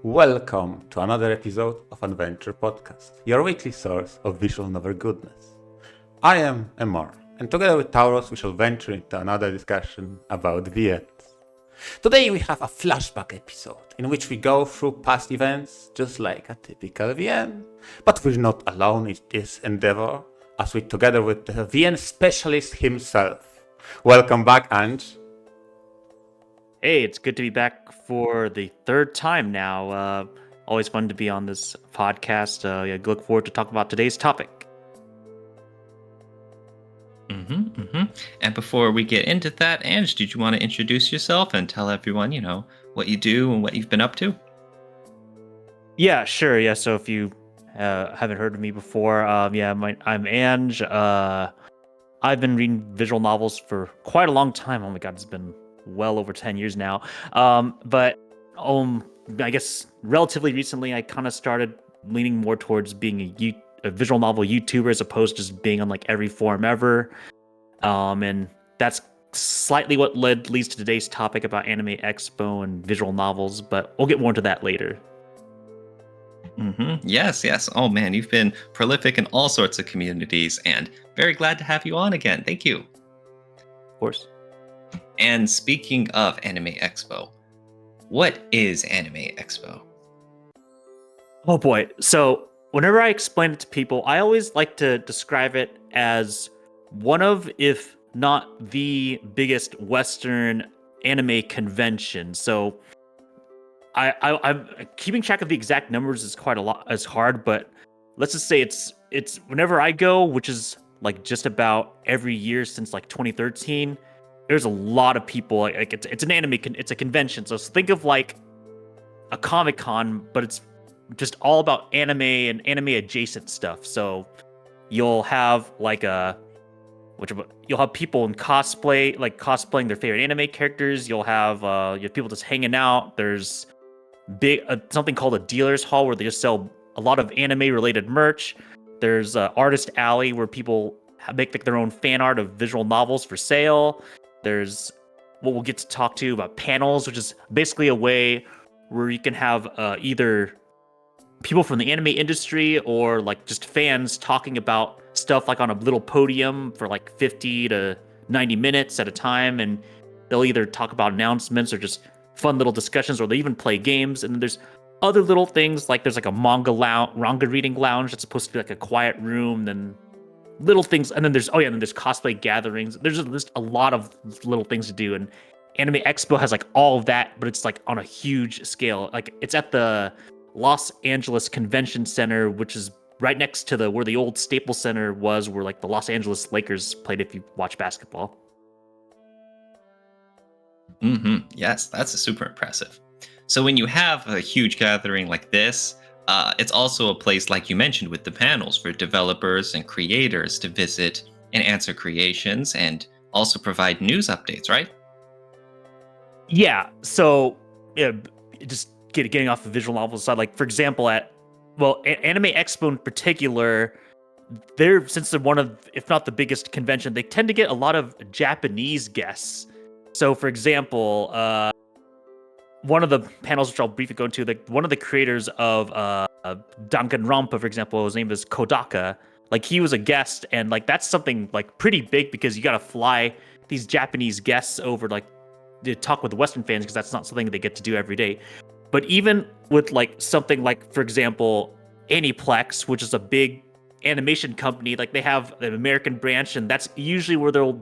Welcome to another episode of VNture podcast, your weekly source of visual novel goodness. I am Emar, and together with Tauros we shall venture into another discussion about VNs. Today we have a flashback episode in which we go through past events just like a typical VN, but we're not alone in this endeavor, as we together with the VN specialist himself. Welcome back, Ange. Hey, it's good to be back for the third time now. Always fun to be on this podcast. Look forward to talk about today's topic. And before we get into that, Ange, did you want to introduce yourself and tell everyone, what you do and what you've been up to? Yeah, sure. Yeah, so if you haven't heard of me before, I'm Ange. I've been reading visual novels for quite a long time. Oh my god, it's been well over 10 years now. But I guess relatively recently, I kind of started leaning more towards being a visual novel YouTuber as opposed to just being on like every forum ever. And that's slightly what leads to today's topic about Anime Expo and visual novels, but we'll get more into that later. Yes. Oh man, you've been prolific in all sorts of communities, and very glad to have you on again. Thank you. Of course. And speaking of Anime Expo, what is Anime Expo? Oh boy. So whenever I explain it to people, I always like to describe it as one of, if not the biggest Western anime convention. So I'm keeping track of the exact numbers is quite a lot as hard, but let's just say it's whenever I go, which is like just about every year since like 2013. There's a lot of people. Like it's an anime, it's a convention. So think of like a Comic-Con, but it's just all about anime and anime adjacent stuff. So you'll have you'll have people in cosplay, like cosplaying their favorite anime characters. You have people just hanging out. There's something called a dealer's hall where they just sell a lot of anime related merch. There's Artist Alley where people make like their own fan art of visual novels for sale. There's what we'll get to talk to about panels, which is basically a way where you can have either people from the anime industry or like just fans talking about stuff like on a little podium for like 50 to 90 minutes at a time, and they'll either talk about announcements or just fun little discussions, or they even play games. And then there's other little things like there's like a manga reading lounge that's supposed to be like a quiet room, then little things, and then there's cosplay gatherings. There's just a lot of little things to do, and Anime Expo has like all of that, but it's like on a huge scale. Like it's at the Los Angeles Convention Center, which is right next to where the old Staples Center was, where like the Los Angeles Lakers played if you watch basketball. Yes, that's super impressive. So when you have a huge gathering like this, it's also a place, like you mentioned, with the panels for developers and creators to visit and answer creations and also provide news updates, right? Yeah. So just getting off the visual novel side, like for example, Anime Expo in particular, since they're one of, if not the biggest convention, they tend to get a lot of Japanese guests. So for example, one of the panels, which I'll briefly go into, one of the creators of Danganronpa, for example, his name is Kodaka. Like he was a guest, and like that's something like pretty big because you got to fly these Japanese guests over like to talk with the Western fans, because that's not something they get to do every day. But even with like something like, for example, Aniplex, which is a big animation company, like they have an American branch, and that's usually where they'll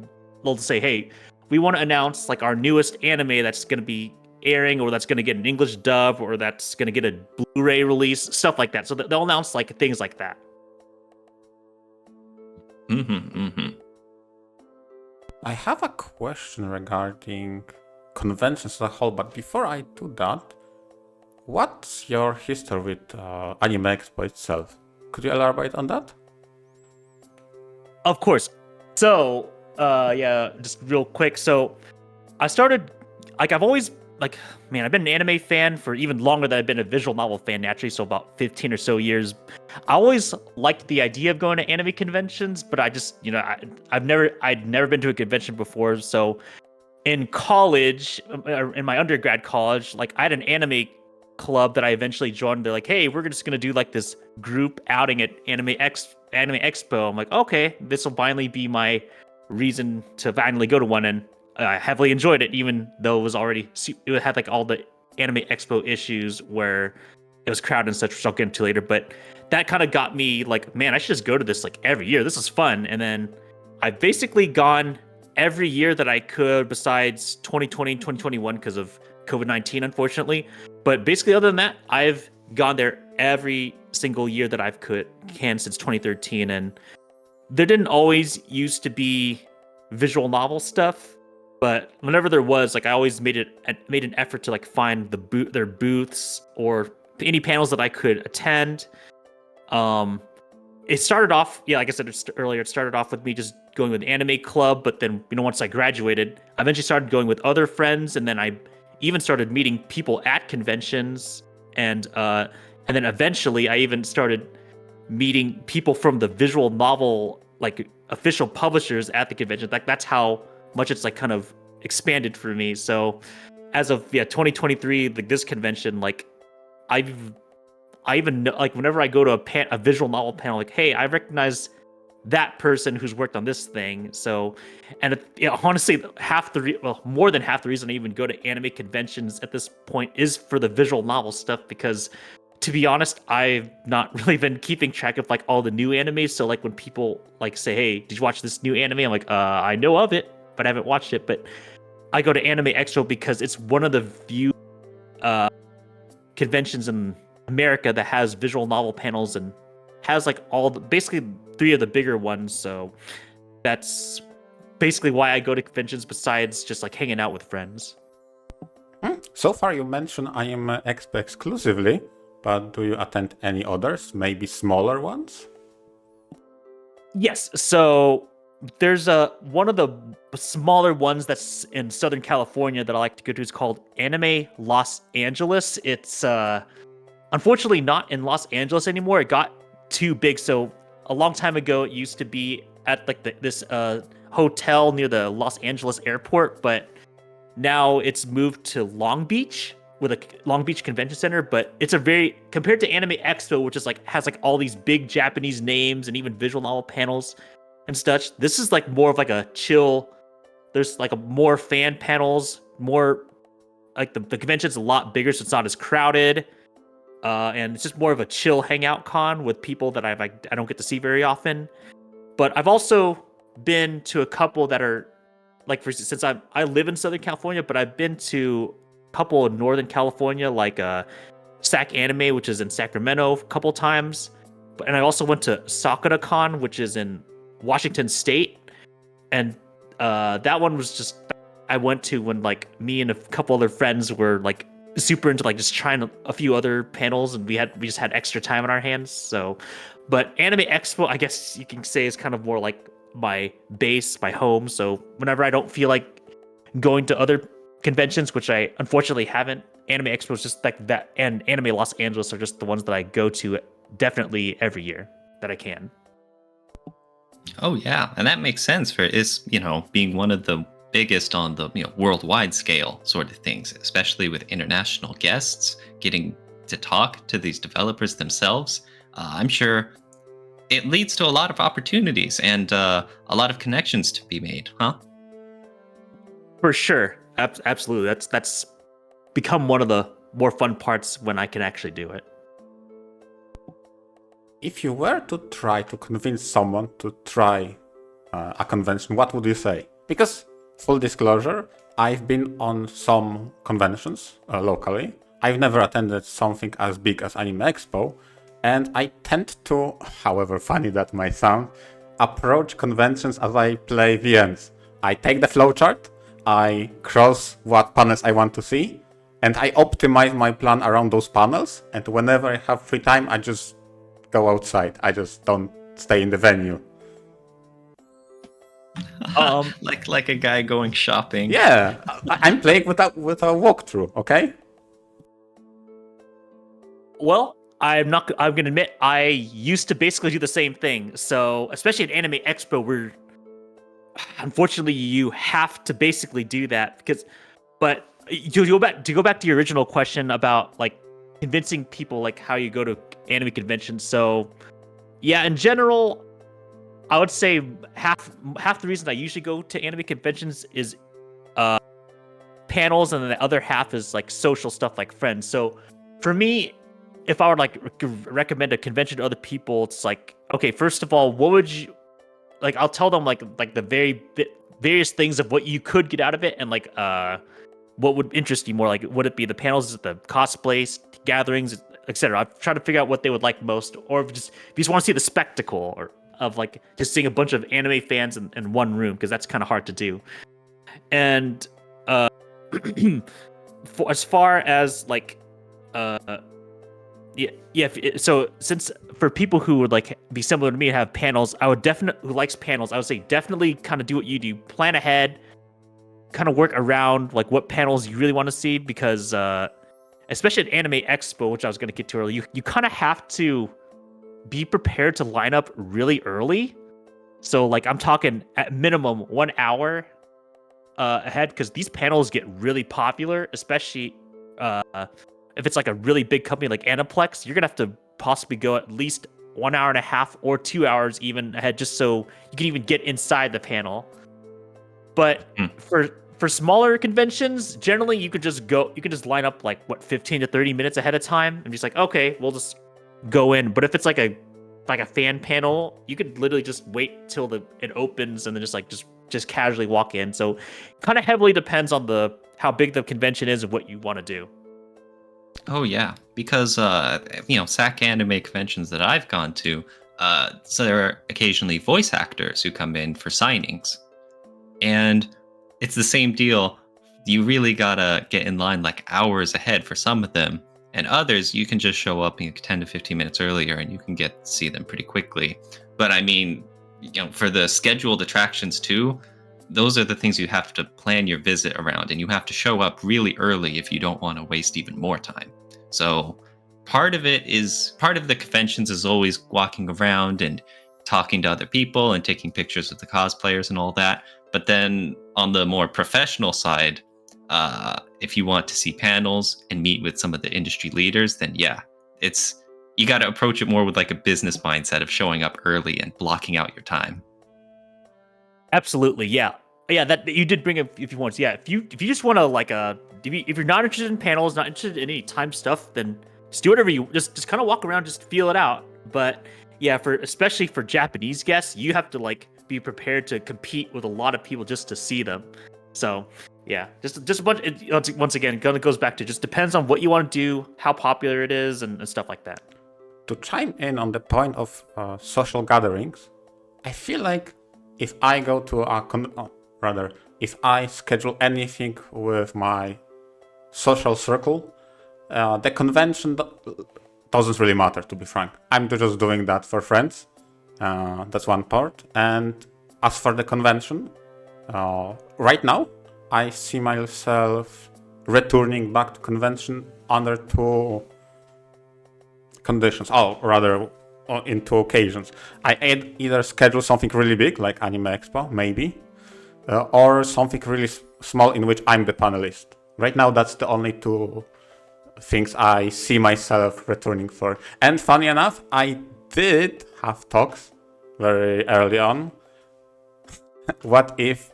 say, hey, we want to announce like our newest anime that's going to be airing, or that's going to get an English dub, or that's going to get a Blu-ray release, stuff like that. So they'll announce like things like that. I have a question regarding conventions as a whole, but before I do that, what's your history with Anime Expo itself? Could you elaborate on that? Of course. So, just real quick. So, I started, like, I've always, like, man, I've been an anime fan for even longer than I've been a visual novel fan, naturally, so about 15 or so years. I always liked the idea of going to anime conventions, but I just, I'd never been to a convention before. So, in college, in my undergrad college, like, I had an anime club that I eventually joined. They're like, hey, we're just gonna do like this group outing at Anime Expo. I'm like, okay, this will finally be my reason to finally go to one, and I heavily enjoyed it, even though it had like all the Anime Expo issues where it was crowded and such, which I'll get into later. But that kind of got me like, man, I should just go to this like every year. This is fun. And then I've basically gone every year that I could, besides 2020 and 2021 because of COVID-19, unfortunately. But basically, other than that, I've gone there every single year that I've can since 2013. And there didn't always used to be visual novel stuff, but whenever there was, like, I always made an effort to like find their booths or any panels that I could attend. It started off, yeah, like I said earlier, it started off with me just going with anime club, but then, once I graduated, I eventually started going with other friends, and then I even started meeting people at conventions, and then eventually I even started meeting people from the visual novel, like, official publishers at the convention. Like, that's how much it's like kind of expanded for me. So as of 2023, like this convention, like I even know, like, whenever I go to a visual novel panel, like, hey, I recognize that person who's worked on this thing. So, and honestly, more than half the reason I even go to anime conventions at this point is for the visual novel stuff, because to be honest, I've not really been keeping track of like all the new animes. So like when people like say, hey, did you watch this new anime? I'm like, I know of it, but I haven't watched it. But I go to Anime Expo because it's one of the few conventions in America that has visual novel panels and has like basically 3 of the bigger ones. So that's basically why I go to conventions, besides just like hanging out with friends. So far you mentioned Anime Expo exclusively, but do you attend any others, maybe smaller ones? Yes, so there's one of the smaller ones that's in Southern California that I like to go to. Is called Anime Los Angeles. It's unfortunately not in Los Angeles anymore. It got too big. So a long time ago, it used to be at like this hotel near the Los Angeles airport, but now it's moved to Long Beach with a Long Beach Convention Center. But it's compared to Anime Expo, which is like has like all these big Japanese names and even visual novel panels and such. This is like more of like a chill. There's like more fan panels, more like the convention's a lot bigger, so it's not as crowded. And it's just more of a chill hangout con with people that I don't get to see very often. But I've also been to a couple that are like, for since I live in Southern California, but I've been to a couple in Northern California, like SAC Anime, which is in Sacramento, a couple times. And I also went to Sakura Con, which is in Washington State, and that one was just I went to when like me and a couple other friends were like super into like just trying a few other panels, and we just had extra time on our hands. So, but Anime Expo, I guess you can say, is kind of more like my base, my home. So whenever I don't feel like going to other conventions, which I unfortunately haven't, Anime Expo is just like that, and Anime Los Angeles are just the ones that I go to definitely every year that I can. Oh yeah, and that makes sense for being one of the biggest on the worldwide scale sort of things, especially with international guests getting to talk to these developers themselves. I'm sure it leads to a lot of opportunities and a lot of connections to be made, huh? For sure, absolutely. That's become one of the more fun parts when I can actually do it. If you were to try to convince someone to try a convention, what would you say? Because, full disclosure, I've been on some conventions locally. I've never attended something as big as Anime Expo, and I tend to, however funny that might sound, approach conventions as I play VNs. I take the flowchart, I cross what panels I want to see, and I optimize my plan around those panels, and whenever I have free time, I just go outside. I just don't stay in the venue. Like a guy going shopping. Yeah, I'm playing with a walkthrough, okay? Well, I'm gonna admit, I used to basically do the same thing. So, especially at Anime Expo, where unfortunately you have to basically do that but to go back to your original question about like convincing people like how you go to anime conventions. So yeah, in general, I would say half the reason I usually go to anime conventions is panels, and then the other half is like social stuff like friends. So for me, if I would like recommend a convention to other people, it's like, okay, first of all, what would you like? I'll tell them like the various things of what you could get out of it, and like what would interest you more. Like, would it be the panels, the cosplays, gatherings, etc. I've tried to figure out what they would like most, or if you just want to see the spectacle or of like just seeing a bunch of anime fans in one room, because that's kind of hard to do. And as far as like so since for people who would like be similar to me and have panels, I would definitely who likes panels, I would say definitely kind of do what you do, plan ahead, kind of work around like what panels you really want to see, because especially at Anime Expo, which I was going to get to earlier, you kind of have to be prepared to line up really early. So like I'm talking at minimum 1 hour ahead, because these panels get really popular, especially if it's like a really big company like Aniplex. You're gonna have to possibly go at least 1 hour and a half or 2 hours even ahead, just so you can even get inside the panel. But for smaller conventions, generally you could just line up like 15 to 30 minutes ahead of time and just like, okay, we'll just go in. But if it's like a fan panel, you could literally just wait till it opens and then just casually walk in. So kind of heavily depends on how big the convention is and what you want to do. Oh yeah, because SAC anime conventions that I've gone to, so there are occasionally voice actors who come in for signings, and it's the same deal. You really gotta get in line like hours ahead for some of them, and others you can just show up 10 to 15 minutes earlier and you can get to see them pretty quickly. But I mean, for the scheduled attractions too, those are the things you have to plan your visit around, and you have to show up really early if you don't want to waste even more time. So part of the conventions is always walking around and talking to other people and taking pictures with the cosplayers and all that. But then on the more professional side, if you want to see panels and meet with some of the industry leaders, then yeah, you got to approach it more with like a business mindset of showing up early and blocking out your time. Absolutely, yeah. That you did bring up if you want. Yeah, if you just want to like if you're not interested in panels, not interested in any time stuff, then just do whatever you just kind of walk around, just feel it out. But yeah, especially for Japanese guests, you have to like be prepared to compete with a lot of people just to see them. So yeah, just a bunch. Once again, it kind of goes back to just depends on what you want to do, how popular it is, and stuff like that. To chime in on the point of social gatherings, I feel like if I go to if I schedule anything with my social circle, the convention doesn't really matter, to be frank. I'm just doing that for friends. That's one part. And as for the convention, right now, I see myself returning back to convention under two conditions, in two occasions. I either schedule something really big, like Anime Expo, maybe, or something really small in which I'm the panelist. Right now, that's the only two things I see myself returning for. And funny enough, I did have talks very early on. What if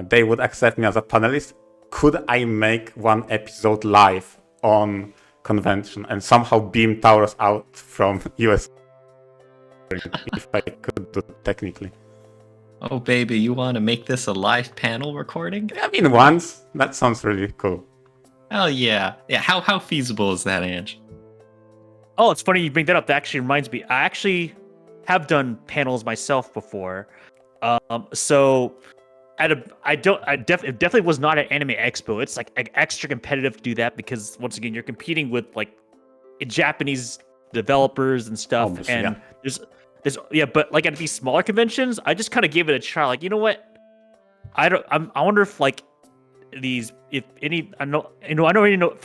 they would accept me as a panelist? Could I make one episode live on convention and somehow beam Tauros out from US? If I could do it technically. Oh baby, you want to make this a live panel recording? I mean, once. That sounds really cool. Hell yeah. Yeah, how feasible is that, Ange? Oh, it's funny you bring that up. That actually reminds me. I actually have done panels myself before. So it definitely was not at Anime Expo. It's like extra competitive to do that because once again you're competing with like Japanese developers and stuff. Obviously, and yeah. But like at these smaller conventions, I just kind of gave it a try. Like, you know what? I wonder if like for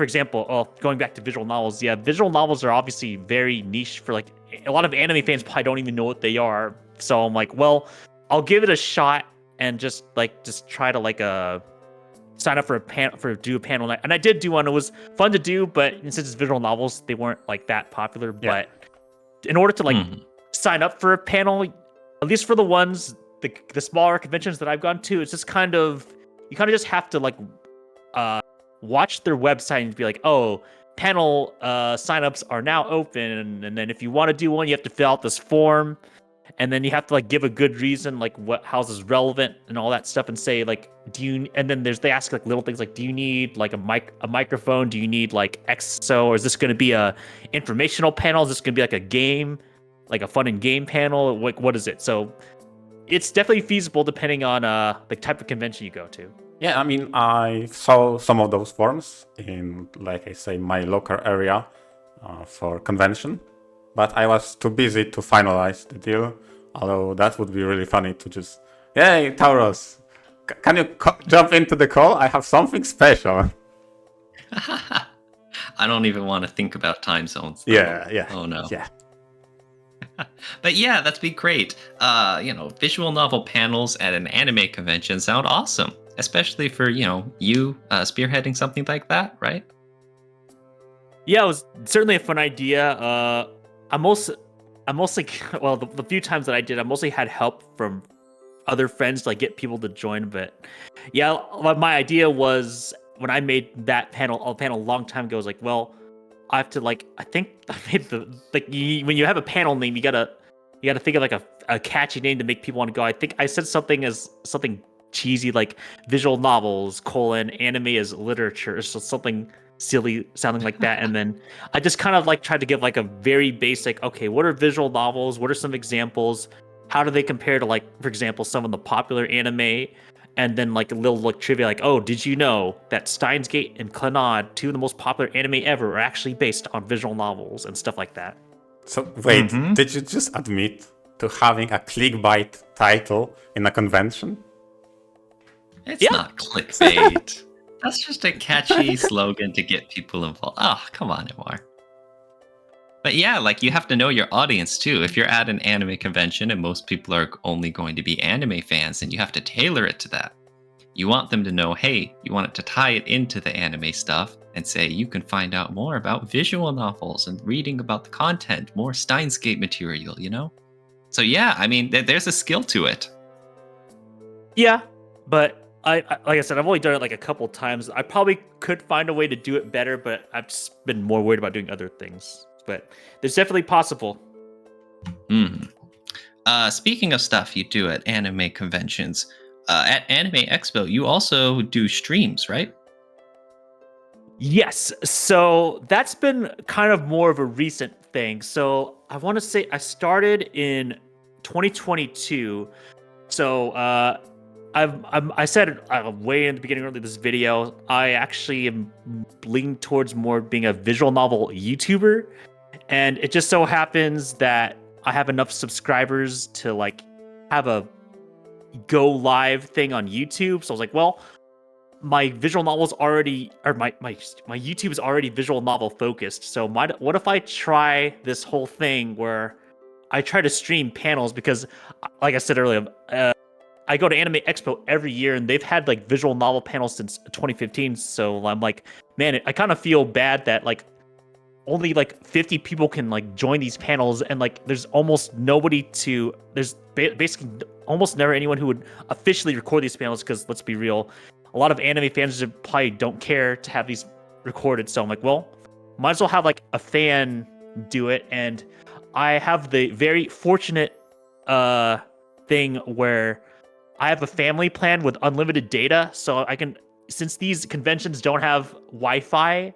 example, going back to visual novels. Yeah, visual novels are obviously very niche for like a lot of anime fans probably don't even know what they are. So I'm like, well, I'll give it a shot and just try to like sign up for do a panel night, and I did do one. It was fun to do, but since it's visual novels, they weren't like that popular. Yeah. But in order to like sign up for a panel, at least for the ones the smaller conventions that I've gone to, it's just kind of you just have to like watch their website and be like, oh, panel signups are now open, and then if you want to do one, you have to fill out this form, and then you have to like give a good reason, like how's this relevant and all that stuff, and say like, and then they ask like little things like, do you need like a microphone? Do you need like Expo? Or is this going to be a informational panel? Is this going to be like a game, like a fun and game panel? What is it? So it's definitely feasible depending on the type of convention you go to. Yeah, I mean, I saw some of those forms in, like I say, my local area for convention, but I was too busy to finalize the deal. Although that would be really funny to just, hey, Tauros, can you jump into the call? I have something special. I don't even want to think about time zones, though. Yeah. Oh, no. Yeah. But yeah, that'd be great. Visual novel panels at an anime convention sound awesome. Especially for, you spearheading something like that, right? Yeah, it was certainly a fun idea. I mostly, well, the few times that I did, I mostly had help from other friends to like get people to join. But yeah, my idea was when I made that panel a long time ago, was like, well, I have to like, I think I made when you have a panel name, you gotta think of like a catchy name to make people want to go. I think I said something cheesy like visual novels anime as literature, so something silly sounding like that. And then I just kind of like tried to give like a very basic, okay, what are visual novels, what are some examples, how do they compare to like, for example, some of the popular anime, and then like a little like trivia like, oh, did you know that Steins Gate and Clannad, two of the most popular anime ever, are actually based on visual novels and stuff like that. So wait, did you just admit to having a clickbait title in a convention? It's not clickbait. That's just a catchy slogan to get people involved. Oh, come on, Emar. But yeah, like you have to know your audience too. If you're at an anime convention and most people are only going to be anime fans, then you have to tailor it to that. You want them to know, hey, you want it to tie it into the anime stuff and say you can find out more about visual novels and reading about the content, more Steins Gate material, So yeah, I mean, there's a skill to it. Yeah, but I like I said, I've only done it like a couple times. I probably could find a way to do it better, but I've just been more worried about doing other things. But there's definitely possible. Speaking of stuff you do at anime conventions, at Anime Expo, you also do streams, right? Yes. So that's been kind of more of a recent thing. So I want to say I started in 2022. So I said way in the beginning of this video, I actually am leaning towards more being a visual novel YouTuber. And it just so happens that I have enough subscribers to like have a go live thing on YouTube. So I was like, well, my visual novels already, or my YouTube is already visual novel focused. So what if I try this whole thing where I try to stream panels? Because like I said earlier, I go to Anime Expo every year, and they've had like visual novel panels since 2015. So I'm like, man, I kind of feel bad that like only like 50 people can like join these panels, and like there's almost nobody there's basically almost never anyone who would officially record these panels, because let's be real, a lot of anime fans probably don't care to have these recorded. So I'm like, well, might as well have like a fan do it. And I have the very fortunate thing where I have a family plan with unlimited data, so I can, since these conventions don't have Wi-Fi,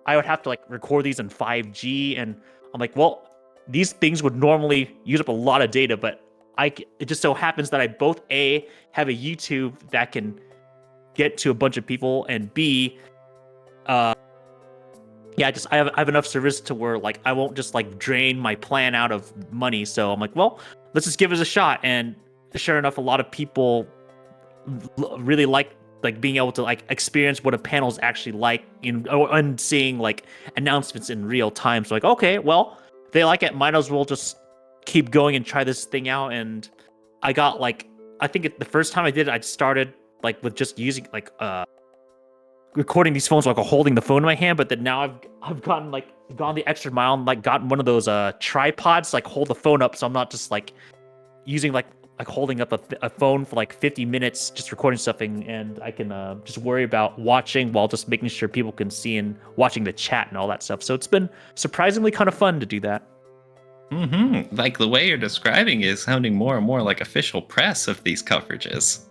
I would have to like record these in 5G, and I'm like, well, these things would normally use up a lot of data, but it just so happens that I both A, have a YouTube that can get to a bunch of people, and B, I have enough service to where like I won't just like drain my plan out of money. So I'm like, well, let's just give it a shot. And sure enough, a lot of people really like being able to like experience what a panel is actually like and seeing like announcements in real time. So like, okay, well, they like it, might as well just keep going and try this thing out. And I got like, I think the first time I did it, I started like with just using like recording these phones while holding the phone in my hand, but then now I've gone the extra mile and like gotten one of those tripods to, like hold the phone up, so I'm not just like using like holding up a phone for like 50 minutes just recording something, and I can just worry about watching while just making sure people can see and watching the chat and all that stuff. So it's been surprisingly kind of fun to do that. Like the way you're describing is sounding more and more like official press of these coverages.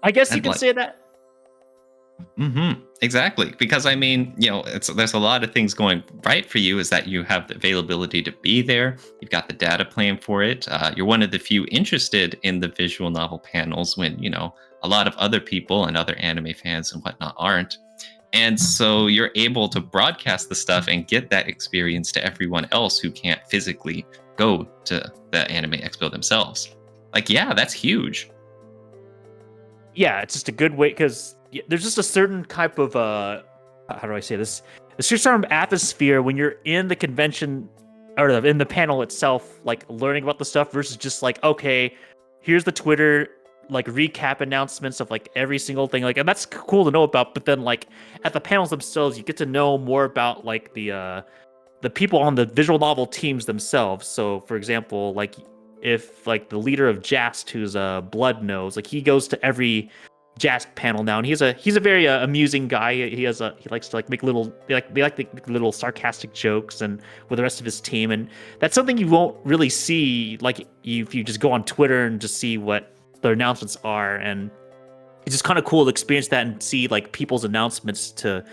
I guess you And could like- say that. Exactly. Because I mean, there's a lot of things going right for you, is that you have the availability to be there. You've got the data plan for it. You're one of the few interested in the visual novel panels when, a lot of other people and other anime fans and whatnot aren't. And so you're able to broadcast the stuff and get that experience to everyone else who can't physically go to the Anime Expo themselves. Like, yeah, that's huge. Yeah, it's just a good way, because there's just a certain type of how do I say this? There's just certain atmosphere when you're in the convention or in the panel itself, like learning about the stuff versus just like, okay, here's the Twitter like recap announcements of like every single thing, like, and that's cool to know about. But then like at the panels themselves, you get to know more about like the people on the visual novel teams themselves. So for example, like if like the leader of JAST, who's Blood Nose, like he goes to every JAST panel now, and he's a very amusing guy. He likes to like make little they like to make little sarcastic jokes and with the rest of his team, and that's something you won't really see like if you just go on Twitter and just see what the announcements are. And it's just kind of cool to experience that and see like people's announcements to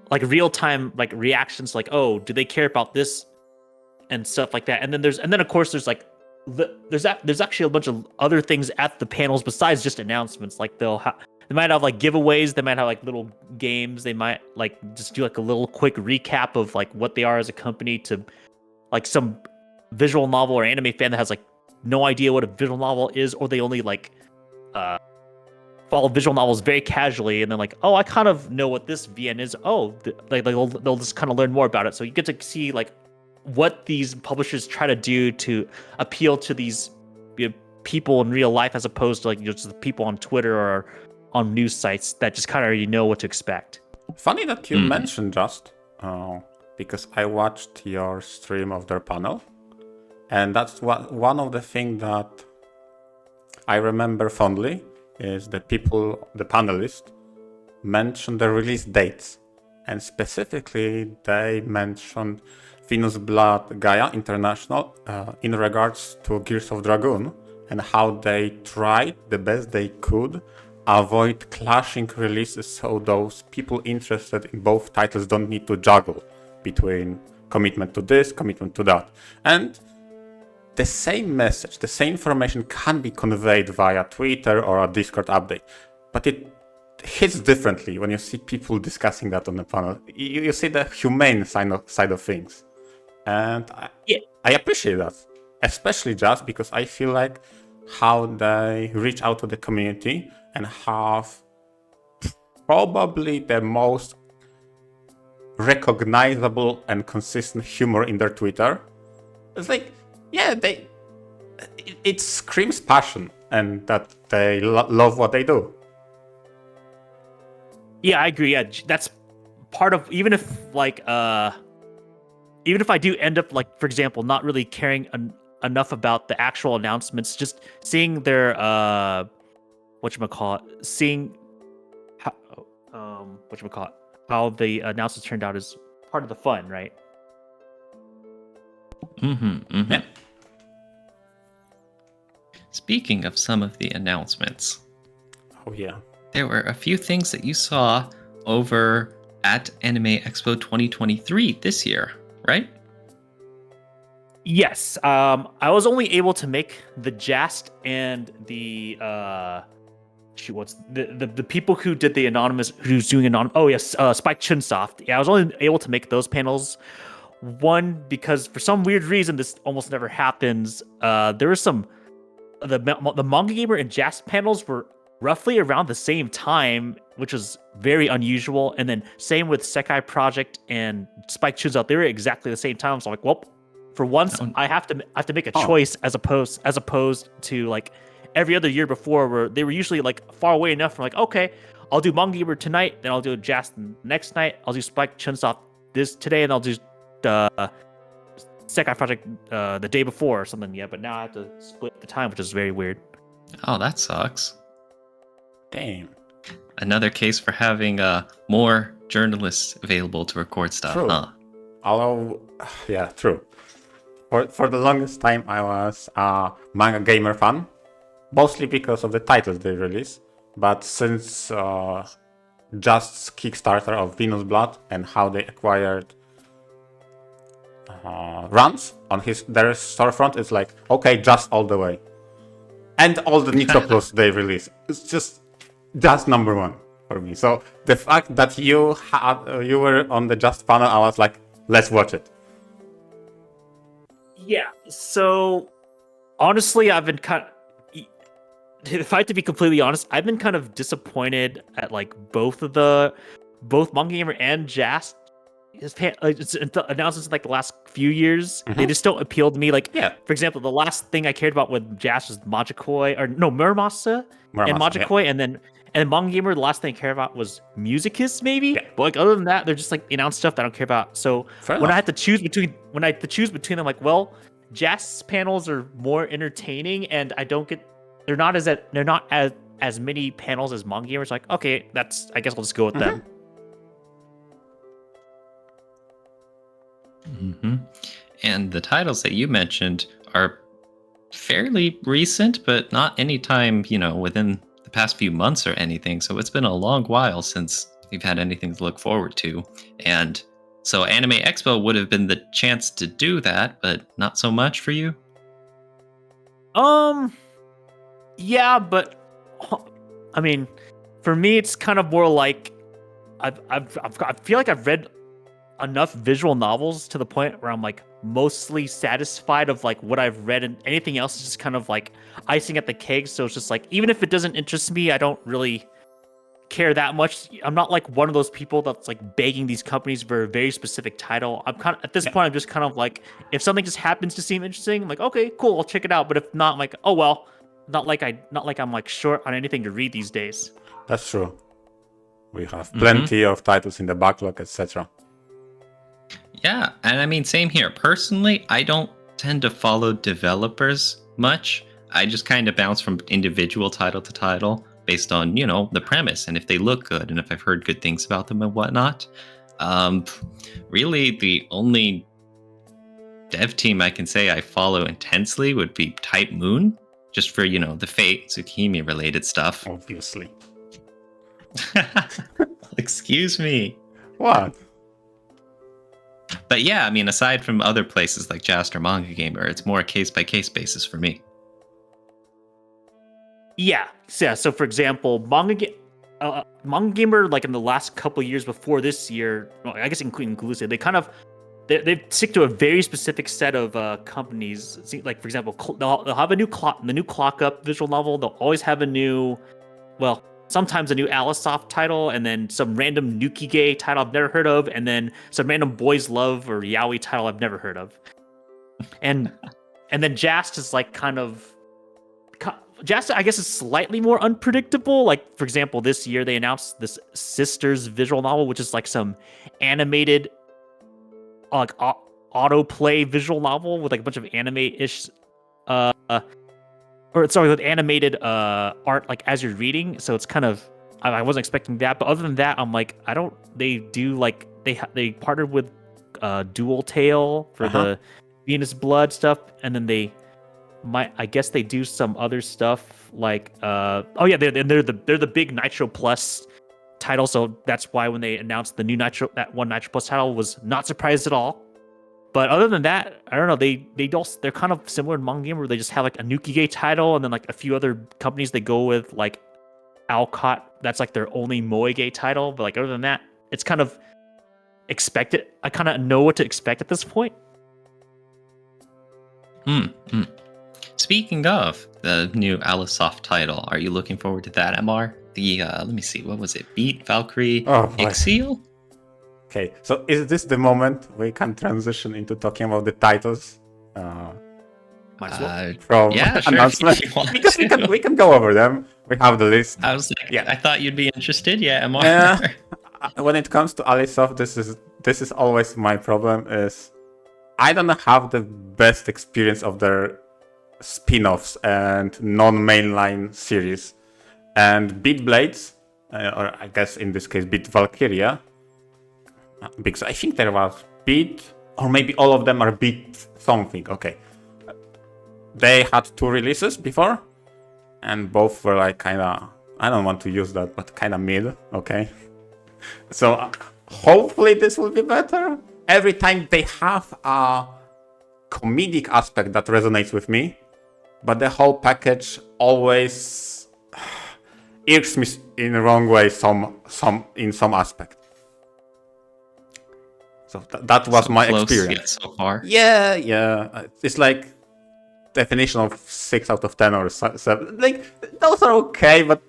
like real time like reactions, like, oh, do they care about this and stuff like that. And then of course there's like there's actually a bunch of other things at the panels besides just announcements. Like they might have like giveaways, they might have like little games, they might like just do like a little quick recap of like what they are as a company to like some visual novel or anime fan that has like no idea what a visual novel is, or they only like follow visual novels very casually, and then like, oh, I kind of know what this VN is. Oh, they'll just kind of learn more about it. So you get to see like what these publishers try to do to appeal to these people in real life, as opposed to like just the people on Twitter or on news sites that just kind of already know what to expect. Funny that you mentioned Just, because I watched your stream of their panel, and that's one of the things that I remember fondly is the panelists, mentioned the release dates, and specifically they mentioned Venus Blood Gaia International in regards to Gears of Dragoon, and how they tried the best they could avoid clashing releases, so those people interested in both titles don't need to juggle between commitment to this, commitment to that. And the same message, the same information can be conveyed via Twitter or a Discord update, but it hits differently when you see people discussing that on the panel. You see the humane side of things. And I appreciate that, especially just because I feel like how they reach out to the community and have probably the most recognizable and consistent humor in their Twitter. It's like, yeah, it screams passion and that they love what they do. Yeah, I agree. Yeah, that's part of, even if I do end up like, for example, not really caring enough about the actual announcements, just seeing their seeing how the announcements turned out is part of the fun, right? Yeah. Speaking of some of the announcements, Oh yeah. there were a few things that you saw over at Anime Expo 2023 this year, right? Yes. I was only able to make the JAST and the what's the people who did the who's doing anonymous. Oh yes, Spike Chunsoft. Yeah, I was only able to make those panels. One, because for some weird reason this almost never happens. There was the Manga Gamer and JAST panels were roughly around the same time, which was very unusual. And then same with Sekai Project and Spike Chunsoft, they were exactly the same time. So I'm like, well, for once I have to make a choice as opposed to like every other year before, where they were usually like far away enough. I'm like, okay, I'll do Manga Gamer tonight, then I'll do Jast the next night. I'll do Spike Chunsoft this today, and I'll do Sekai Project the day before or something. Yeah, but now I have to split the time, which is very weird. Oh, that sucks. Damn. Another case for having more journalists available to record stuff, True. huh? Although, yeah, true. For the longest time, I was a Manga Gamer fan, mostly because of the titles they release. But since Just's Kickstarter of Venus Blood and how they acquired runs on their storefront, it's like, okay, Just all the way. And all the Nitro Plus they release. It's just number one for me. So the fact that you were on the Just panel, I was like, let's watch it. Yeah. So honestly, I've been if I have to be completely honest, I've been kind of disappointed at like both Manga Gamer and Jast. It's announcements in like the last few years. They just don't appeal to me. Like, for example, the last thing I cared about with Jast was Muramasa and Magikoi, and then Manga Gamer, the last thing I cared about was Musicus, maybe. Yeah. But like other than that, they're just like announced stuff that I don't care about. So I had to choose between them, like, well, Jast's panels are more entertaining, and they're not as many panels as Manga Gamer. It's like, okay, I guess I'll just go with them. Mm-hmm. And the titles that you mentioned are fairly recent, but not any time, within the past few months or anything. So it's been a long while since we've had anything to look forward to. And so Anime Expo would have been the chance to do that, but not so much for you? Yeah, but I mean, for me, it's kind of more like I feel like I've read enough visual novels to the point where I'm like mostly satisfied of like what I've read, and anything else is just kind of like icing at the cake. So it's just like, even if it doesn't interest me, I don't really care that much. I'm not like one of those people that's like begging these companies for a very specific title. I'm kind of at this point, I'm just kind of like, if something just happens to seem interesting, I'm like, okay, cool, I'll check it out. But if not, I'm like, oh well, not like I'm like short on anything to read these days. That's true. We have plenty of titles in the backlog, etc. Yeah, and I mean, same here. Personally, I don't tend to follow developers much. I just kind of bounce from individual title to title based on, the premise and if they look good and if I've heard good things about them and whatnot. Really, the only dev team I can say I follow intensely would be Type Moon, just for, the Fate, Tsukimi related stuff. Obviously. Excuse me. What? But yeah, I mean, aside from other places like Jast or Manga Gamer, it's more a case-by-case basis for me. Yeah. So for example, Manga Gamer, like in the last couple years before this year, I guess including Inclusive, they stick to a very specific set of companies. Like for example, they'll have the new Clock Up visual novel. They'll always have sometimes a new Alisoft title, and then some random Nukige title I've never heard of, and then some random Boys Love or Yaoi title I've never heard of. And then Jast is like Jast, I guess, is slightly more unpredictable. Like, for example, this year they announced this Sisters visual novel, which is like some animated like autoplay visual novel with like a bunch of anime-ish with animated art like as you're reading. So it's kind of, I wasn't expecting that, but other than that, I'm like, they partnered with Dual Tail for the Venus Blood stuff, and then I guess they do some other stuff like they're the big Nitro Plus title. So that's why when they announced the new Nitro Plus title, was not surprised at all. But other than that, I don't know. They're kind of similar to Manga Gamer, where they just have like a Nukige title, and then like a few other companies they go with, like Alcott. That's like their only Moege title. But like other than that, it's kind of expected. I kind of know what to expect at this point. Speaking of the new Alisoft title, are you looking forward to that, MR? Let me see, what was it? Beat Valkyrie Exile? Okay, so is this the moment we can transition into talking about the titles? From sure, announcement? Because we can go over them. we have the list. I was like, Yeah. I thought you'd be interested. Yeah, MR. When it comes to Alisoft, this is always my problem. Is I don't have the best experience of their spin-offs and non-mainline series. And Beat Blades, or I guess in this case Beat Valkyria, because I think there was Beat, or maybe all of them are Beat something. Okay, they had 2 releases before, and both were like kind of, I don't want to use that, but kind of mid. Okay, so hopefully this will be better. Every time they have a comedic aspect that resonates with me, but the whole package always irks me in the wrong way in some aspect. So that was my experience so far. Yeah. It's like definition of 6 out of 10 or 7. Like those are okay, but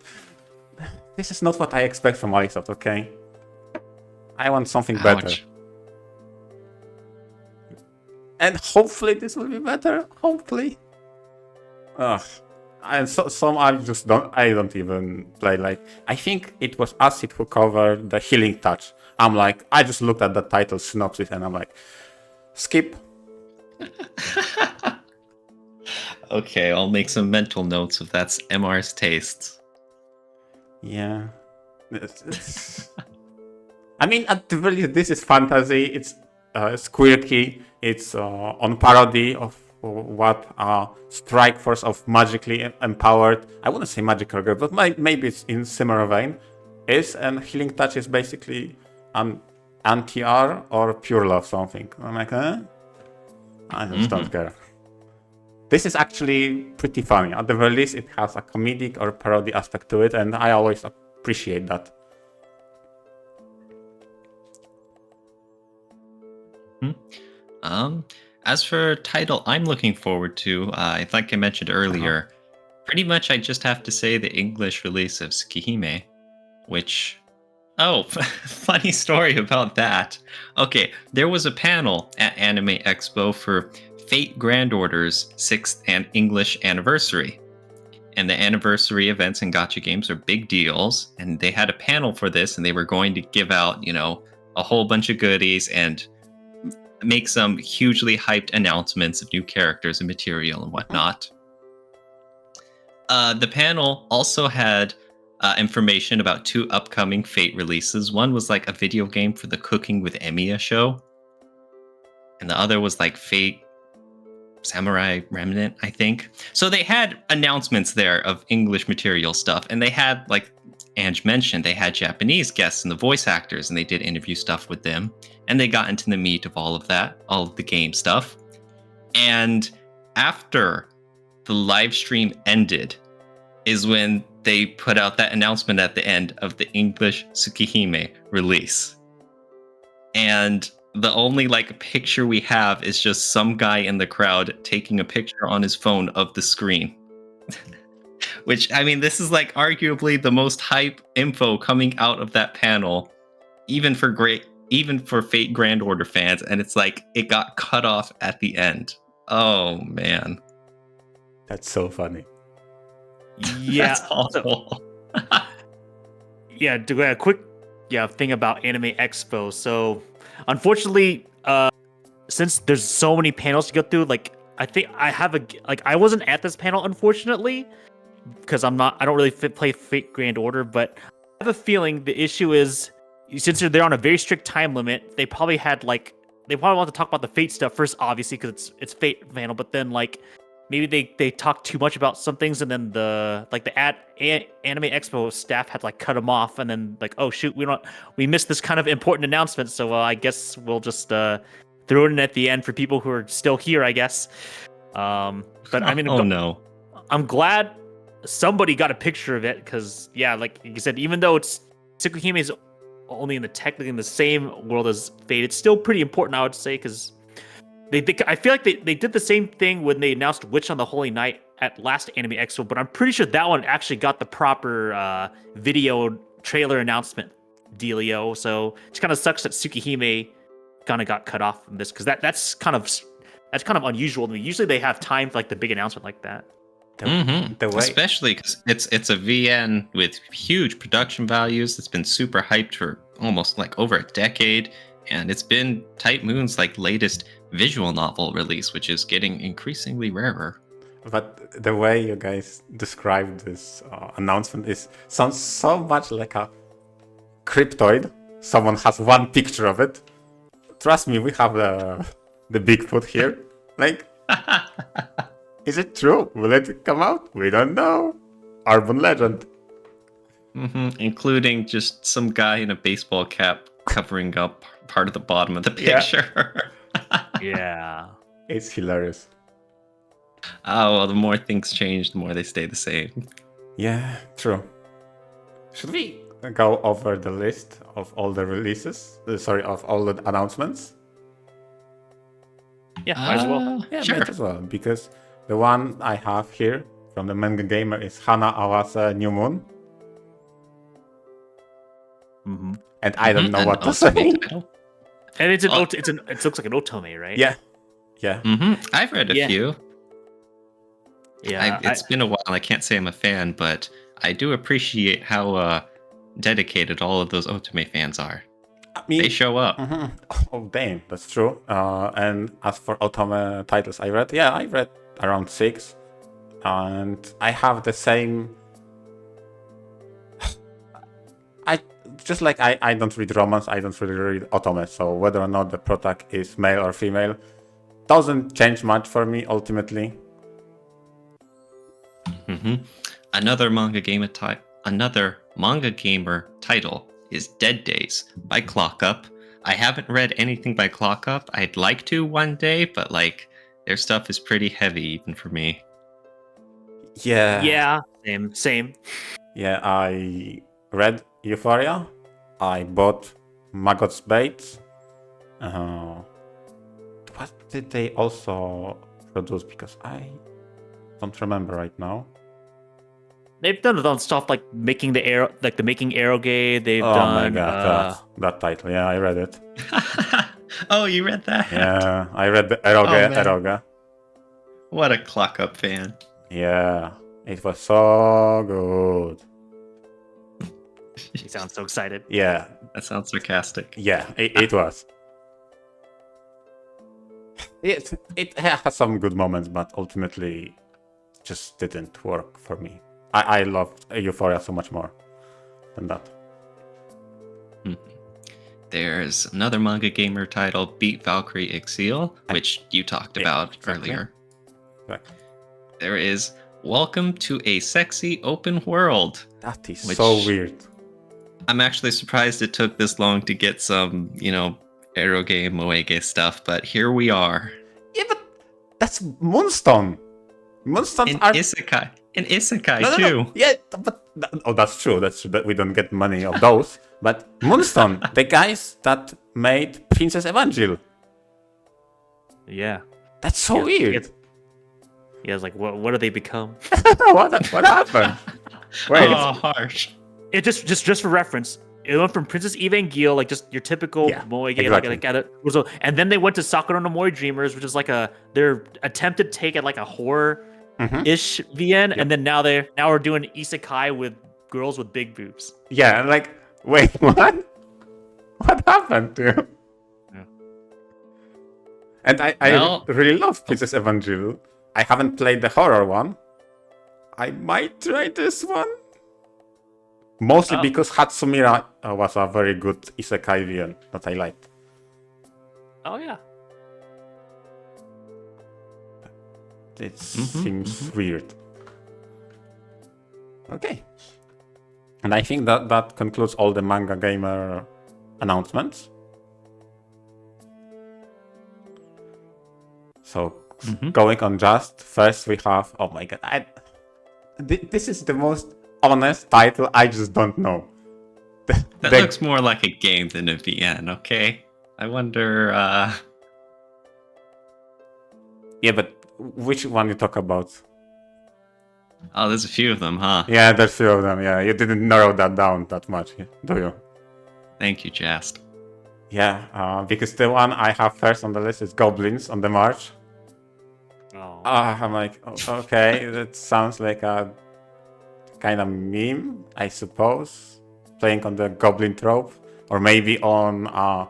this is not what I expect from Alisoft. Okay, I want something better. And hopefully this will be better. Hopefully. Ugh. And some I don't even play. Like, I think it was Acid who covered the Healing Touch. I'm like, I just looked at the title synopsis and I'm like, skip. Okay, I'll make some mental notes if that's MR's tastes. Yeah. I mean, at the very least, this is fantasy. It's quirky. It's on parody of what Strike Force of magically empowered, I wouldn't say magical girl, but maybe it's in similar vein, is, and Healing Touch is basically an anti-R or pure love something. I'm like, I just don't care. This is actually pretty funny. At the very least, it has a comedic or parody aspect to it, and I always appreciate that. As for title I'm looking forward to, like I mentioned earlier, pretty much I just have to say the English release of Tsukihime, which, funny story about that. Okay, there was a panel at Anime Expo for Fate Grand Order's 6th and English anniversary. And the anniversary events in gacha games are big deals, and they had a panel for this, and they were going to give out, a whole bunch of goodies and make some hugely hyped announcements of new characters and material and whatnot. The panel also had information about 2 upcoming Fate releases. One was like a video game for the Cooking with Emiya show, and the other was like Fate Samurai Remnant, I think. So they had announcements there of English material stuff, and they had, like Ange mentioned, they had Japanese guests and the voice actors, and they did interview stuff with them, and they got into the meat of all of that, all of the game stuff. And after the live stream ended is when they put out that announcement at the end of the English Tsukihime release. And the only picture we have is just some guy in the crowd taking a picture on his phone of the screen. Which, I mean, this is arguably the most hype info coming out of that panel, even for Fate Grand Order fans, and it's it got cut off at the end. Oh man, that's so funny. Yeah, that's awful. Yeah, to go a quick thing about Anime Expo. So, unfortunately, since there's so many panels to go through, I think I have I wasn't at this panel, unfortunately, because I don't really play Fate Grand Order, but I have a feeling the issue is, since they're on a very strict time limit, they probably had they probably want to talk about the Fate stuff first, obviously, because it's Fate panel, but then maybe they talked too much about some things, and then the Anime Expo staff had cut them off, and then oh shoot, we missed this kind of important announcement, so I guess we'll just throw it in at the end for people who are still here, I guess. But I mean, no, I'm glad somebody got a picture of it, because like you said, even though Tsukihime is only technically in the same world as Fate, it's still pretty important, I would say, because I feel like they did the same thing when they announced Witch on the Holy Night at last Anime Expo, but I'm pretty sure that one actually got the proper video trailer announcement dealio. So it kind of sucks that Tsukihime kind of got cut off from this, because that's kind of unusual to me. Usually they have time for the big announcement like that. The way Especially because it's a VN with huge production values. It's been super hyped for almost like over a decade, and it's been Type Moon's like latest visual novel release, which is getting increasingly rarer. But the way you guys described this announcement sounds so much like a cryptoid. Someone has one picture of it. Trust me, we have the Bigfoot here. Like, is it true? Will it come out? We don't know. Urban legend. Including just some guy in a baseball cap covering up part of the bottom of the Yeah. picture. Yeah. It's hilarious. Oh, well, the more things change, the more they stay the same. Yeah, true. Should we go over the list of all the releases? Of all the announcements? Yeah, might as well. Yeah, Sure. might as well, because the one I have here from the Manga Gamer is Hana Awase New Moon. Mm-hmm. And I don't know An what to ultimate say. title. And it's an Oh. it looks like an otome, right? Yeah. Yeah. I've read a Yeah. few. Yeah. It's been a while. I can't say I'm a fan, but I do appreciate how dedicated all of those Otome fans are. I mean, They show up. Oh, damn, that's true. And as for Otome titles I read around 6. And I have the same... I don't read romance, I don't really read Otome, so whether or not the protag is male or female doesn't change much for me, ultimately. Another manga gamer title is Dead Days by Clock Up. I haven't read anything by Clock Up. I'd like to one day, but like their stuff is pretty heavy even for me. Yeah. Yeah. Same. Yeah, I read Euphoria. I bought Magot's Bates. What did they also produce? Because I don't remember right now. They've done stuff like making the Arrowgate. They've Oh my done. god, that title. Yeah, I read it. Oh, you read that? Yeah, I read the Eroge. man. Eroge. What a Clock Up fan. Yeah, it was so good. You sound so excited. Yeah, That sounds sarcastic. yeah, it was. It has some good moments, but ultimately just didn't work for me. I loved Euphoria so much more than that. There's another manga gamer title, Beat Valkyrie Exile, which you talked about exactly. earlier. Exactly. There is Welcome to a Sexy Open World. That is Which- so weird. I'm actually surprised it took this long to get some, Eroge, Moege stuff, but here we are. Yeah, but that's Moonstone. Moonstones In are Isekai. In Isekai, No. too. Yeah, but that's true. That's true. But we don't get money of those. But Moonstone, the guys that made Princess Evangel. Yeah. That's so weird. Yeah, it's like what do they become? what happened? Wait. Oh, harsh. It just for reference, it went from Princess Evangel, like just your typical Moe game, exactly. and then they went to Sakura no Mori Dreamers, which is like their attempted take at like a horror-ish VN, and then now we're doing isekai with girls with big boobs. Yeah, and like, wait, what? What happened to you? Yeah. And I really love Princess Evangel. I haven't played the horror one. I might try this one. Mostly because Hatsumira was a very good isekai VN that I liked. Oh yeah. It seems weird. Okay. And I think that concludes all the Manga Gamer announcements. So, going on Just, first we have... Oh my god. This is the most honest title, I just don't know. That looks more like a game than a VN, okay? I wonder... Yeah, but which one you talk about? Oh, there's a few of them, huh? Yeah, there's few of them, yeah. You didn't narrow that down that much, do you? Thank you, Jast. Yeah, because the one I have first on the list is Goblins on the March. Oh. I'm like, okay, that sounds like a kind of meme, I suppose, playing on the Goblin trope, or maybe on a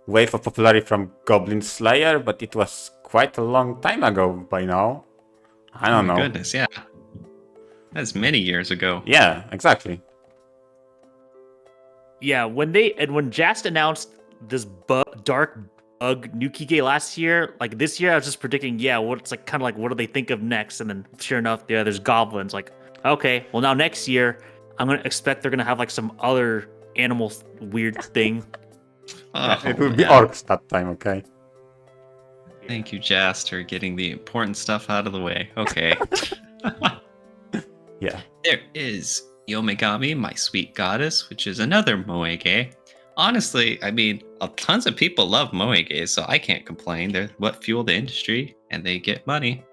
wave of popularity from Goblin Slayer, but it was quite a long time ago by now. I don't know. Goodness, yeah. That's many years ago. Yeah, exactly. Yeah, when Jast announced this dark bug Nukige last year, like this year I was just predicting, yeah, what's like kind of like what do they think of next? And then sure enough, yeah, there's goblins. Like, okay, well now next year I'm gonna expect they're gonna have like some other animal weird thing. It will be man. orcs that time, okay? Thank you, Jast, for getting the important stuff out of the way. Okay. Yeah. There is Yomegami, my sweet goddess, which is another moege. Honestly, I mean, tons of people love moege, so I can't complain. They're what fuel the industry, and they get money.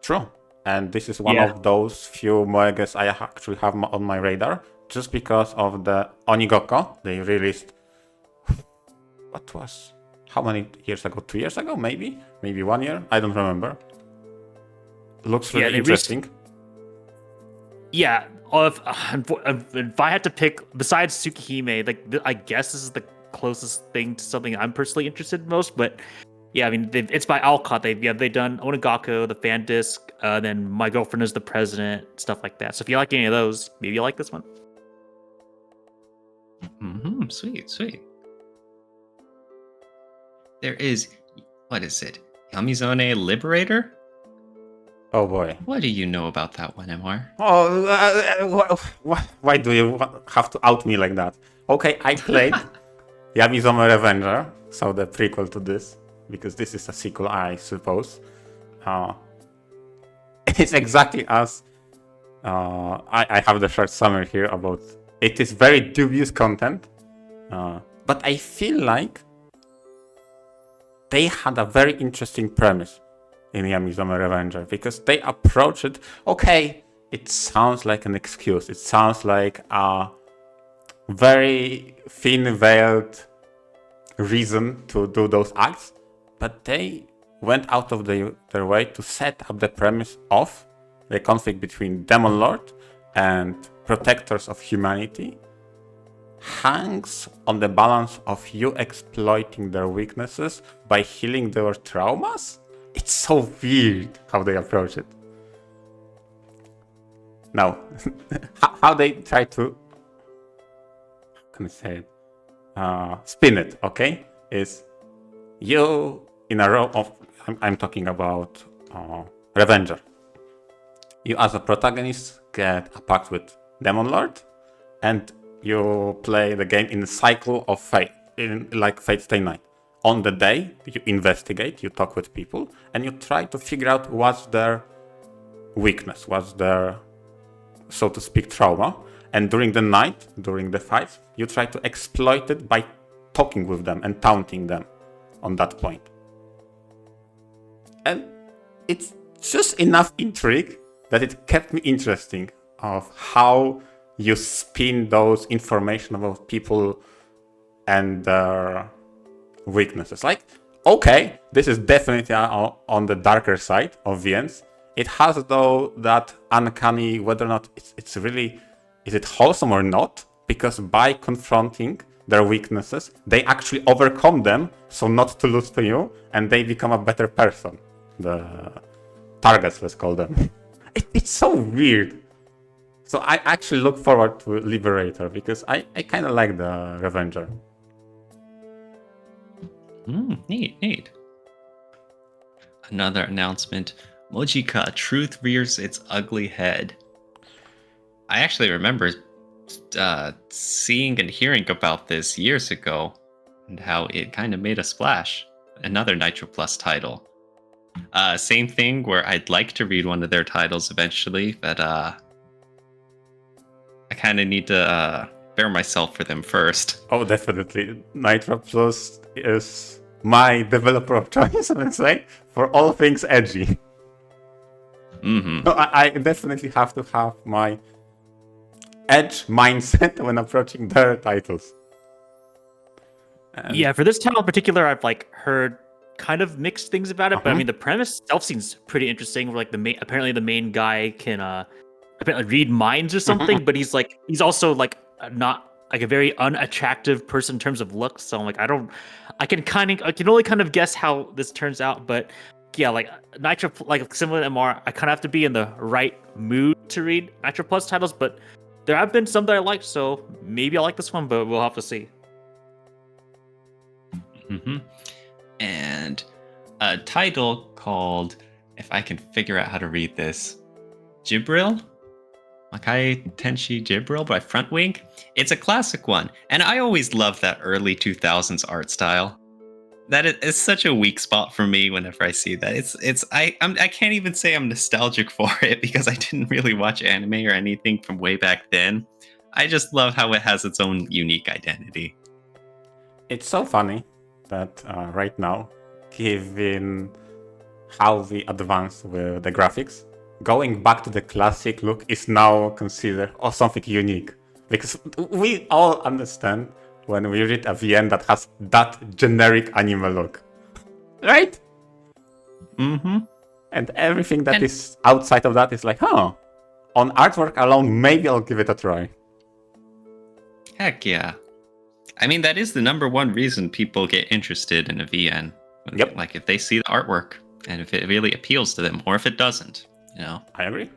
True. And this is one Yeah. of those few moeges I actually have on my radar, just because of the Onigoko they released. What was? How many years ago? 2 years ago, maybe? Maybe 1 year? I don't remember. Looks really they interesting. Yeah, if I had to pick, besides Tsukihime, like I guess this is the closest thing to something I'm personally interested in most. But yeah, I mean, it's by Alcott. They've done Onigako, the fan disc, then My Girlfriend is the President, stuff like that. So if you like any of those, maybe you like this one. Sweet, sweet. There is, what is it? Yamizone Liberator? Oh boy. What do you know about that one, MR? Oh, why do you have to out me like that? Okay, I played Yamizome Revenger, so the prequel to this, because this is a sequel, I suppose. It's exactly as I have the short summary here about. It is very dubious content, but I feel like they had a very interesting premise in Yamizome Revenger, because they approach it, okay, it sounds like an excuse. It sounds like a very thin-veiled reason to do those acts, but they went out of their way to set up the premise of the conflict between Demon Lord and protectors of humanity hangs on the balance of you exploiting their weaknesses by healing their traumas. It's so weird how they approach it. Now, how they try to, how can I say it? Spin it, okay? Is you in a row of, I'm talking about Revenger. You as a protagonist get a pact with Demon Lord, and you play the game in a cycle of fate, in like Fate Stay Night. On the day, you investigate, you talk with people, and you try to figure out what's their weakness, what's their, so to speak, trauma. And during the night, during the fights, you try to exploit it by talking with them and taunting them on that point. And it's just enough intrigue that it kept me interesting of how you spin those information about people and their weaknesses. Like, okay, this is definitely on the darker side of VNs. It has, though, that uncanny whether or not it's really, is it wholesome or not? Because by confronting their weaknesses, they actually overcome them, so not to lose to you, and they become a better person. The targets, let's call them. It's so weird. So I actually look forward to Liberator, because I kind of like the Revenger. Neat. Another announcement. Mojika, truth rears its ugly head. I actually remember seeing and hearing about this years ago, and how it kind of made a splash. Another Nitro Plus title. Same thing where I'd like to read one of their titles eventually, but I kind of need to prepare myself for them first. Oh, definitely. Nitro Plus is my developer of choice, let's say, for all things edgy. So I definitely have to have my edge mindset when approaching their titles. Yeah, for this title in particular, I've like heard kind of mixed things about it, but I mean the premise itself seems pretty interesting. Where like apparently the main guy can apparently read minds or something, but he's also like not like a very unattractive person in terms of looks. So I'm like I can only kind of guess how this turns out, but yeah, like Nitro, like similar to MR, I kind of have to be in the right mood to read Nitro Plus titles, but there have been some that I liked, so maybe I like this one, but we'll have to see. And a title called, if I can figure out how to read this, Jibril? Makai Tenshi Jibril by Frontwing. It's a classic one, and I always loved that early 2000s art style. That is such a weak spot for me whenever I see that. I can't even say I'm nostalgic for it because I didn't really watch anime or anything from way back then. I just love how it has its own unique identity. It's so funny that right now, given how we advance with the graphics, going back to the classic look is now considered something unique. Because we all understand when we read a VN that has that generic anime look. Right? And everything that is outside of that is like, on artwork alone, maybe I'll give it a try. Heck yeah. I mean, that is the number one reason people get interested in a VN. Yep. Like if they see the artwork and if it really appeals to them, or if it doesn't, you know. I agree.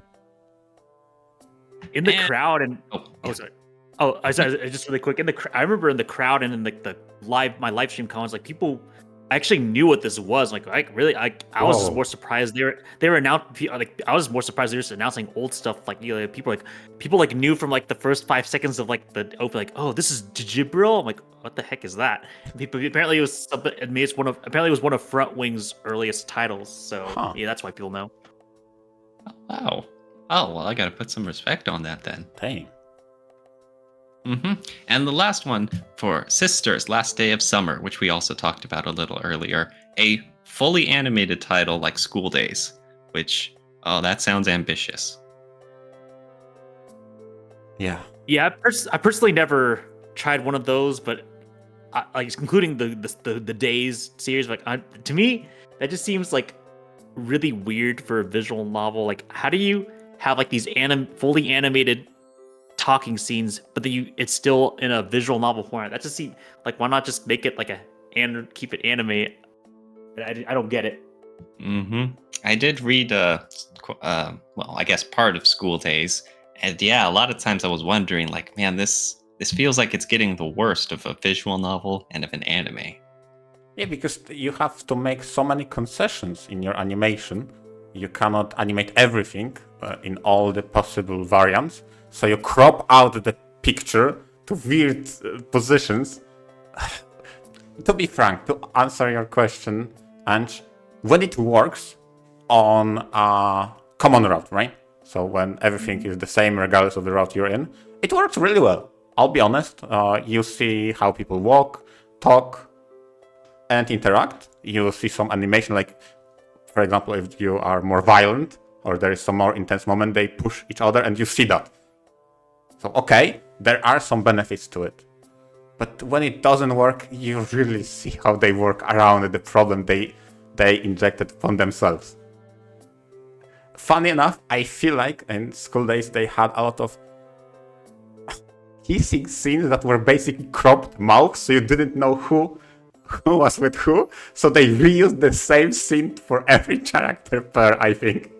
In the crowd and just really quick. I remember in the crowd and in my live stream comments, like people actually knew what this was. Like I was just more surprised they were announcing. Like I was more surprised they were just announcing old stuff. Like people knew from like the first 5 seconds of like the open. Like, oh, this is Jibril. I'm like, what the heck is that? People apparently it was something. Apparently it was one of Frontwing's earliest titles. So yeah, that's why people know. Wow. Oh well, I gotta put some respect on that then. Dang. And the last one for Sisters, Last Day of Summer, which we also talked about a little earlier, a fully animated title like School Days, which, that sounds ambitious. Yeah. Yeah, I personally never tried one of those, but including the Days series, to me, that just seems like really weird for a visual novel. Like, how do you have like these fully animated talking scenes, but it's still in a visual novel format? That just seems like, why not just make it like keep it anime? I don't get it. I did read I guess part of School Days, and yeah, a lot of times I was wondering, like, man, this feels like it's getting the worst of a visual novel and of an anime. Yeah, because you have to make so many concessions in your animation. You cannot animate everything in all the possible variants. So you crop out the picture to weird positions. To be frank, to answer your question, Ange, when it works on a common route, right? So when everything is the same regardless of the route you're in, it works really well. I'll be honest. You see how people walk, talk, and interact. You see some animation, like, for example, if you are more violent or there is some more intense moment, they push each other and you see that. So, okay, there are some benefits to it. But when it doesn't work, you really see how they work around the problem they injected from themselves. Funny enough, I feel like in School Days they had a lot of kissing scenes that were basically cropped mouths, so you didn't know who was with who. So they reused the same scene for every character pair, I think.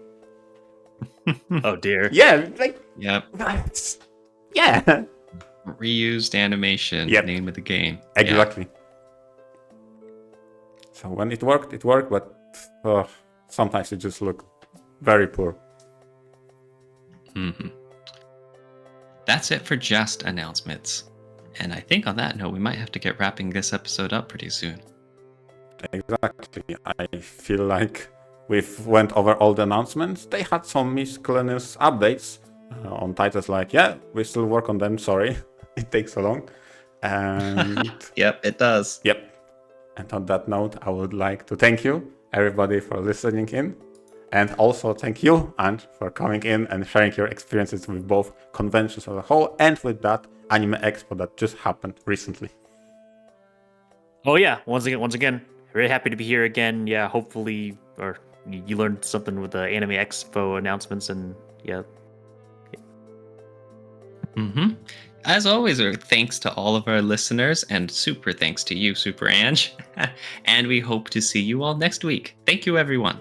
Oh dear. Yeah, like... Yep. Yeah. Reused animation, name of the game. Exactly. Yeah. So when it worked, but sometimes it just looked very poor. That's it for just announcements. And I think on that note, we might have to get wrapping this episode up pretty soon. Exactly. I feel like we've went over all the announcements. They had some miscellaneous updates on titles like, we still work on them, sorry. It takes so long. And Yep, it does. Yep. And on that note, I would like to thank you, everybody, for listening in. And also thank you, Ange, for coming in and sharing your experiences with both conventions as a whole and with that Anime Expo that just happened recently. Oh yeah, once again, very happy to be here again. Yeah, hopefully, or you learned something with the Anime Expo announcements, and yeah. As always, thanks to all of our listeners, and super thanks to you, Super Ange. And we hope to see you all next week. Thank you, everyone.